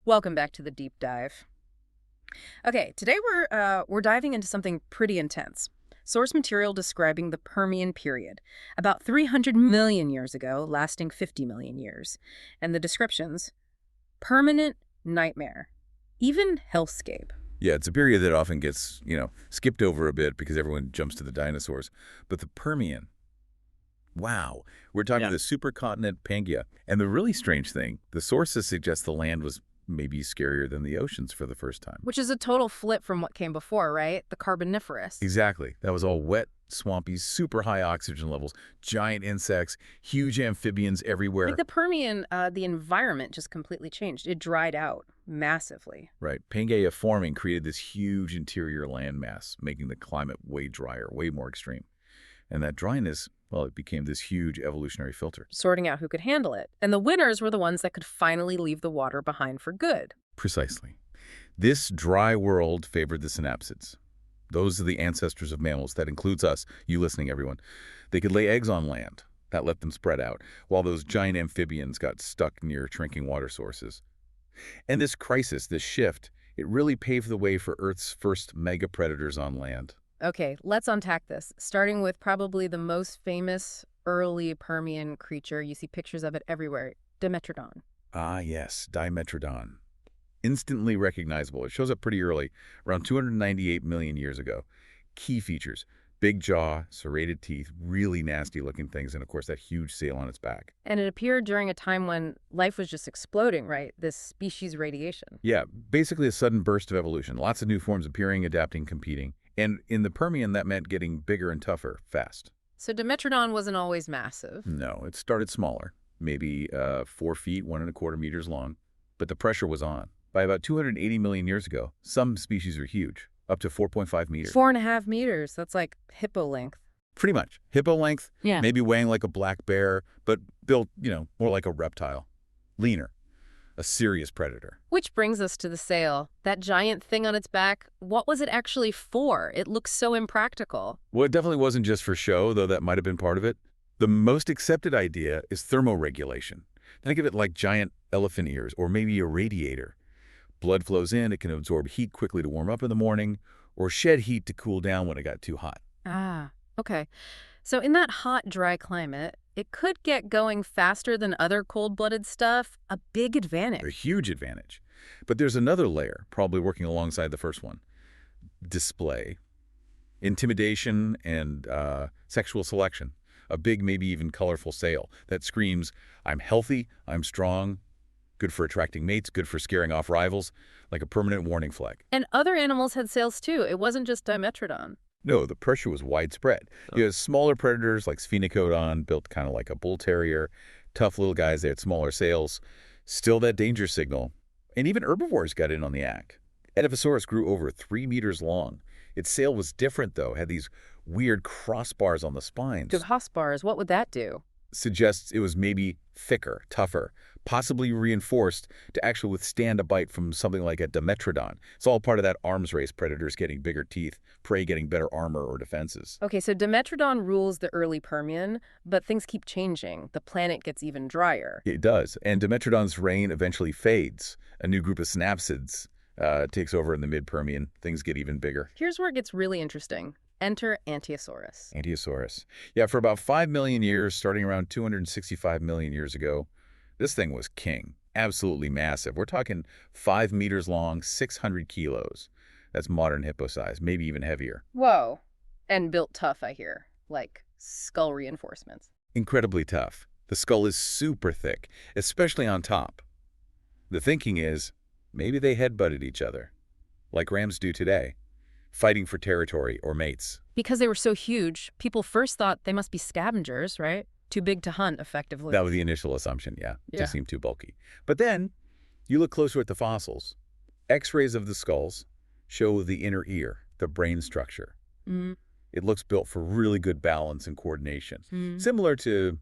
Welcome back to the deep dive. Okay, today we're diving into something pretty intense. Source material describing the Permian period, about 300 million years ago, lasting 50 million years. And the descriptions: permanent nightmare, even hellscape. Yeah, it's a period that often gets, skipped over a bit because everyone jumps to the dinosaurs. But the Permian, wow. We're talking the supercontinent Pangaea. And the really strange thing, the sources suggest the land was maybe scarier than the oceans for the first time. Which is a total flip from what came before, right? The Carboniferous. Exactly. That was all wet, swampy, super high oxygen levels, giant insects, huge amphibians everywhere. Like the Permian, the environment just completely changed. It dried out massively. Right. Pangaea forming created this huge interior landmass, making the climate way drier, way more extreme. And that dryness, well, it became this huge evolutionary filter. Sorting out who could handle it. And the winners were the ones that could finally leave the water behind for good. Precisely. This dry world favored the synapsids. Those are the ancestors of mammals. That includes us, you listening, everyone. They could lay eggs on land. That let them spread out, while those giant amphibians got stuck near drinking water sources. And this crisis, this shift, it really paved the way for Earth's first mega predators on land. Okay, let's unpack this, starting with probably the most famous early Permian creature. You see pictures of it everywhere, Dimetrodon. Ah, yes, Dimetrodon. Instantly recognizable. It shows up pretty early, around 298 million years ago. Key features: big jaw, serrated teeth, really nasty-looking things, and of course that huge sail on its back. And it appeared during a time when life was just exploding, right? This species radiation. Yeah, basically a sudden burst of evolution. Lots of new forms appearing, adapting, competing. And in the Permian, that meant getting bigger and tougher, fast. So Dimetrodon wasn't always massive. No, it started smaller, maybe 4 feet, 1¼ meters long. But the pressure was on. By about 280 million years ago, some species are huge, up to 4.5 meters. 4.5 meters. That's like hippo length. Pretty much. Hippo length, Yeah. maybe weighing like a black bear, but built, more like a reptile. Leaner. A serious predator. Which brings us to the sail. That giant thing on its back, what was it actually for? It looks so impractical. Well, it definitely wasn't just for show, though that might have been part of it. The most accepted idea is thermoregulation. Think of it like giant elephant ears, or maybe a radiator. Blood flows in, it can absorb heat quickly to warm up in the morning, or shed heat to cool down when it got too hot. Ah, okay. So in that hot, dry climate, it could get going faster than other cold-blooded stuff. A big advantage. A huge advantage. But there's another layer, probably working alongside the first one. Display. Intimidation and sexual selection. A big, maybe even colorful sail that screams, I'm healthy, I'm strong, good for attracting mates, good for scaring off rivals, like a permanent warning flag. And other animals had sails too. It wasn't just Dimetrodon. No, the pressure was widespread. You had smaller predators like Scutosaurus, built kind of like a bull terrier. Tough little guys, they had smaller sails. Still that danger signal. And even herbivores got in on the act. Anteosaurus grew over 3 meters long. Its sail was different, though. Had these weird crossbars on the spines. Crossbars, what would that do? Suggests it was maybe thicker, tougher, possibly reinforced to actually withstand a bite from something like a Dimetrodon. It's all part of that arms race, predators getting bigger teeth, prey getting better armor or defenses. Okay, so Dimetrodon rules the early Permian, but things keep changing. The planet gets even drier. It does, and Dimetrodon's reign eventually fades. A new group of Synapsids takes over in the mid-Permian. Things get even bigger. Here's where it gets really interesting. Enter Anteosaurus. Anteosaurus. Yeah, for about 5 million years, starting around 265 million years ago, this thing was king. Absolutely massive. We're talking 5 meters long, 600 kilos. That's modern hippo size, maybe even heavier. Whoa. And built tough, I hear. Like skull reinforcements. Incredibly tough. The skull is super thick, especially on top. The thinking is, maybe they headbutted each other, like rams do today, fighting for territory or mates. Because they were so huge, people first thought they must be scavengers, right? Too big to hunt, effectively. That was the initial assumption, yeah. Yeah. Just seemed too bulky. But then, you look closer at the fossils. X-rays of the skulls show the inner ear, the brain structure. Mm. It looks built for really good balance and coordination. Mm. Similar to,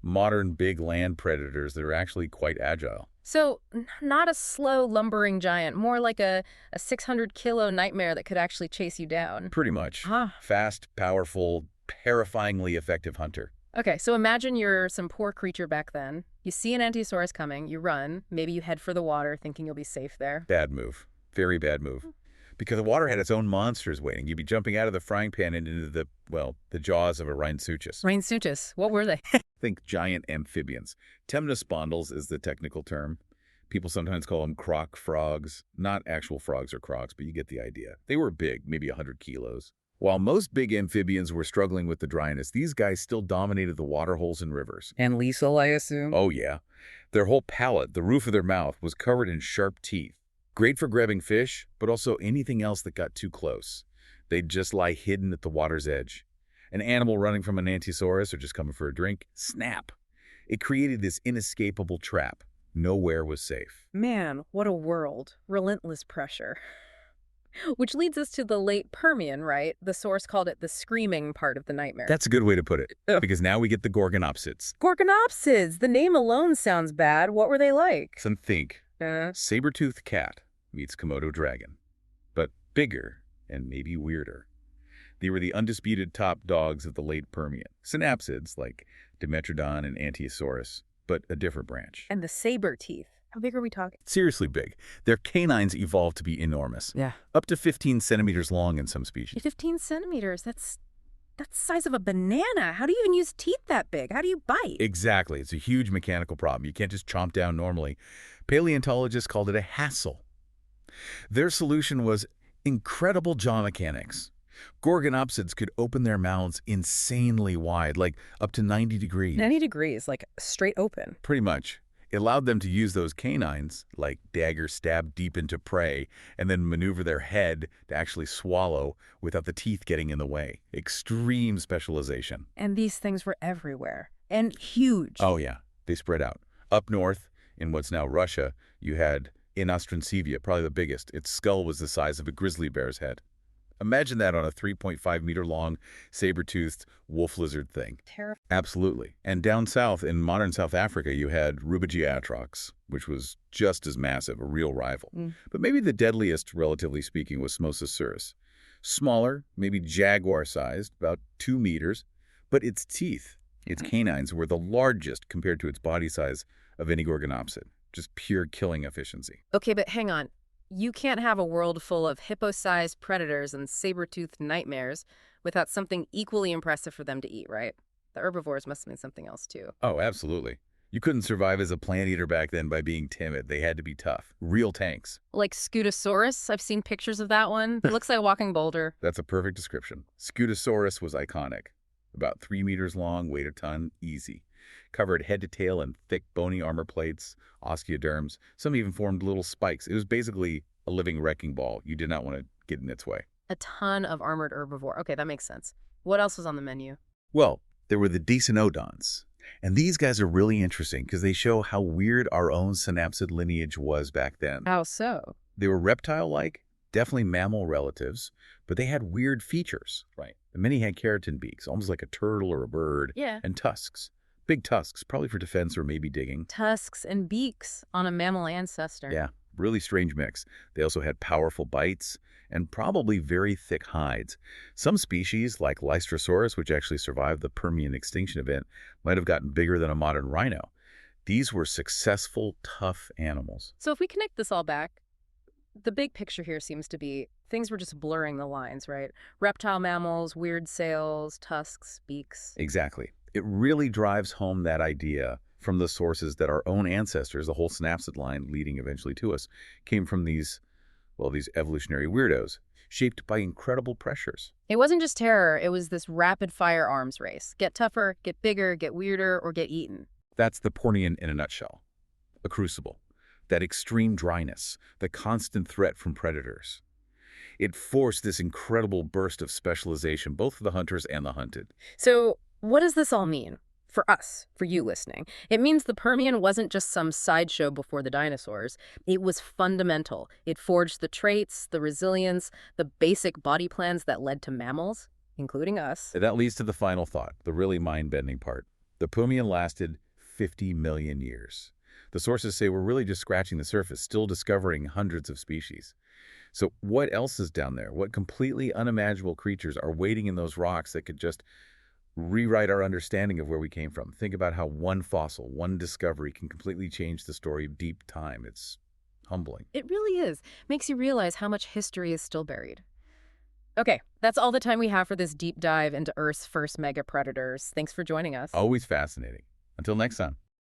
modern big land predators that are actually quite agile. So, not a slow, lumbering giant, more like a 600-kilo nightmare that could actually chase you down. Pretty much. Ah. Fast, powerful, terrifyingly effective hunter. Okay, so imagine you're some poor creature back then. You see an Anteosaurus coming, you run, maybe you head for the water thinking you'll be safe there. Bad move. Very bad move. Because the water had its own monsters waiting. You'd be jumping out of the frying pan and into the, well, the jaws of a rhinoceros. Rhinoceros, what were they? Think giant amphibians. Temnospondyls is the technical term. People sometimes call them croc frogs. Not actual frogs or crocs, but you get the idea. They were big, maybe 100 kilos. While most big amphibians were struggling with the dryness, these guys still dominated the water holes and rivers. And lethal, I assume? Oh, yeah. Their whole palate, the roof of their mouth, was covered in sharp teeth. Great for grabbing fish, but also anything else that got too close. They'd just lie hidden at the water's edge. An animal running from an Anteosaurus or just coming for a drink, snap. It created this inescapable trap. Nowhere was safe. Man, what a world. Relentless pressure. Which leads us to the late Permian, right? The source called it the screaming part of the nightmare. That's a good way to put it, Ugh. because now we get the Gorgonopsids. Gorgonopsids! The name alone sounds bad. What were they like? Some think saber-toothed cat meets Komodo dragon, but bigger and maybe weirder. They were the undisputed top dogs of the late Permian. Synapsids like Dimetrodon and Anteosaurus, but a different branch. And the saber-teeth. How big are we talking? Seriously big. Their canines evolved to be enormous, Yeah. up to 15 centimeters long in some species. 15 centimeters. That's the size of a banana. How do you even use teeth that big? How do you bite? Exactly. It's a huge mechanical problem. You can't just chomp down normally. Paleontologists called it a hassle. Their solution was incredible jaw mechanics. Gorgonopsids could open their mouths insanely wide, like up to 90 degrees. 90 degrees, like straight open. Pretty much. It allowed them to use those canines, like daggers stabbed deep into prey, and then maneuver their head to actually swallow without the teeth getting in the way. Extreme specialization. And these things were everywhere. And huge. Oh, yeah. They spread out. Up north, in what's now Russia, you had Inostrancevia, probably the biggest. Its skull was the size of a grizzly bear's head. Imagine that on a 3.5-meter-long, saber-toothed wolf lizard thing. Terrifying. Absolutely. And down south, in modern South Africa, you had Rubigiatrox, which was just as massive, a real rival. But maybe the deadliest, relatively speaking, was Scutosaurus. Smaller, maybe jaguar-sized, about 2 meters, but its teeth, its canines, were the largest compared to its body size of any Gorgonopsid. Just pure killing efficiency. Okay, but hang on. You can't have a world full of hippo-sized predators and saber-toothed nightmares without something equally impressive for them to eat, right? The herbivores must have been something else, too. Oh, absolutely. You couldn't survive as a plant eater back then by being timid. They had to be tough. Real tanks. Like Scutosaurus? I've seen pictures of that one. It looks like a walking boulder. That's a perfect description. Scutosaurus was iconic. About 3 meters long, weighed a ton, easy. Covered head to tail in thick, bony armor plates, osteoderms. Some even formed little spikes. It was basically a living wrecking ball. You did not want to get in its way. A ton of armored herbivore. Okay, that makes sense. What else was on the menu? Well, there were the Dicenodons. And these guys are really interesting because they show how weird our own synapsid lineage was back then. How so? They were reptile-like, definitely mammal relatives, but they had weird features. Right. Many had keratin beaks, almost like a turtle or a bird. Yeah. And tusks. Big tusks, probably for defense or maybe digging. Tusks and beaks on a mammal ancestor. Yeah, really strange mix. They also had powerful bites and probably very thick hides. Some species, like Lystrosaurus, which actually survived the Permian extinction event, might have gotten bigger than a modern rhino. These were successful, tough animals. So if we connect this all back, the big picture here seems to be things were just blurring the lines, right? Reptile mammals, weird sails, tusks, beaks. Exactly. It really drives home that idea from the sources that our own ancestors, the whole synapsid line leading eventually to us, came from these evolutionary weirdos, shaped by incredible pressures. It wasn't just terror, it was this rapid-fire arms race. Get tougher, get bigger, get weirder, or get eaten. That's the Permian in a nutshell. A crucible. That extreme dryness, the constant threat from predators. It forced this incredible burst of specialization, both for the hunters and the hunted. So what does this all mean? For us, for you listening. It means the Permian wasn't just some sideshow before the dinosaurs. It was fundamental. It forged the traits, the resilience, the basic body plans that led to mammals, including us. That leads to the final thought, the really mind-bending part. The Permian lasted 50 million years. The sources say we're really just scratching the surface, still discovering hundreds of species. So what else is down there? What completely unimaginable creatures are waiting in those rocks that could just rewrite our understanding of where we came from. Think about how one fossil, one discovery can completely change the story of deep time. It's humbling. It really is. Makes you realize how much history is still buried. Okay, that's all the time we have for this deep dive into Earth's first mega predators. Thanks for joining us. Always fascinating. Until next time.